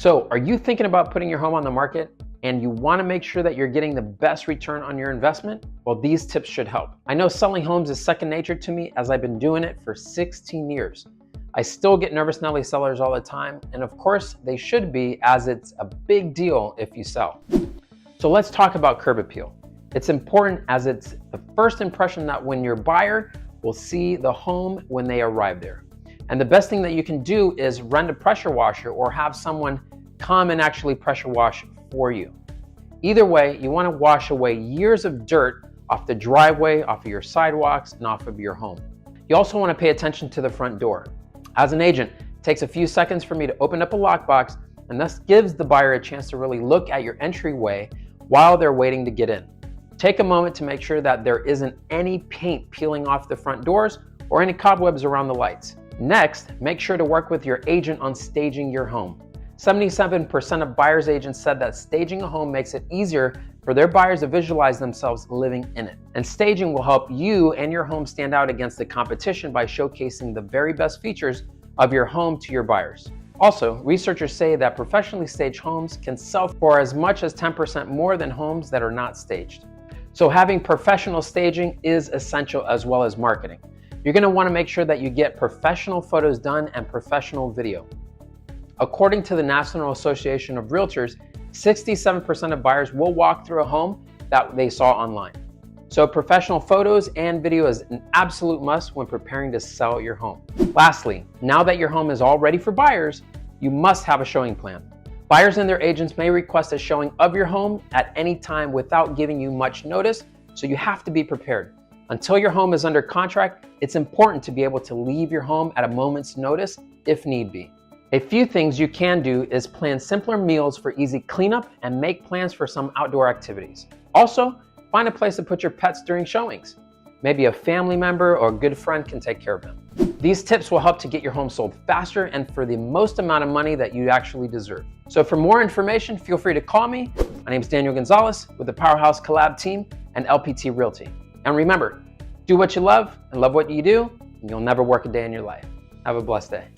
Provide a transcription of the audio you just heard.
So are you thinking about putting your home on the market and you want to make sure that you're getting the best return on your investment? Well, these tips should help. I know selling homes is second nature to me as I've been doing it for 16 years. I still get nervous Nelly sellers all the time, and of course they should be, as it's a big deal if you sell. So let's talk about curb appeal. It's important as it's the first impression that when your buyer will see the home when they arrive there. And the best thing that you can do is rent a pressure washer or have someone come and actually pressure wash for you. Either way, you want to wash away years of dirt off the driveway, off of your sidewalks, and off of your home. You also want to pay attention to the front door. As an agent, it takes a few seconds for me to open up a lockbox, and thus gives the buyer a chance to really look at your entryway while they're waiting to get in. Take a moment to make sure that there isn't any paint peeling off the front doors or any cobwebs around the lights. Next, make sure to work with your agent on staging your home. 77% of buyer's agents said that staging a home makes it easier for their buyers to visualize themselves living in it. And staging will help you and your home stand out against the competition by showcasing the very best features of your home to your buyers. Also, researchers say that professionally staged homes can sell for as much as 10% more than homes that are not staged. So having professional staging is essential, as well as marketing. You're going to want to make sure that you get professional photos done and professional video. According to the National Association of Realtors, 67% of buyers will walk through a home that they saw online. So professional photos and video is an absolute must when preparing to sell your home. Lastly, now that your home is all ready for buyers, you must have a showing plan. Buyers and their agents may request a showing of your home at any time without giving you much notice, so you have to be prepared. Until your home is under contract, it's important to be able to leave your home at a moment's notice if need be. A few things you can do is plan simpler meals for easy cleanup and make plans for some outdoor activities. Also, find a place to put your pets during showings. Maybe a family member or a good friend can take care of them. These tips will help to get your home sold faster and for the most amount of money that you actually deserve. So for more information, feel free to call me. My name is Daniel Gonzalez with the Powerhouse Collab team and LPT Realty. And remember, do what you love and love what you do, and you'll never work a day in your life. Have a blessed day.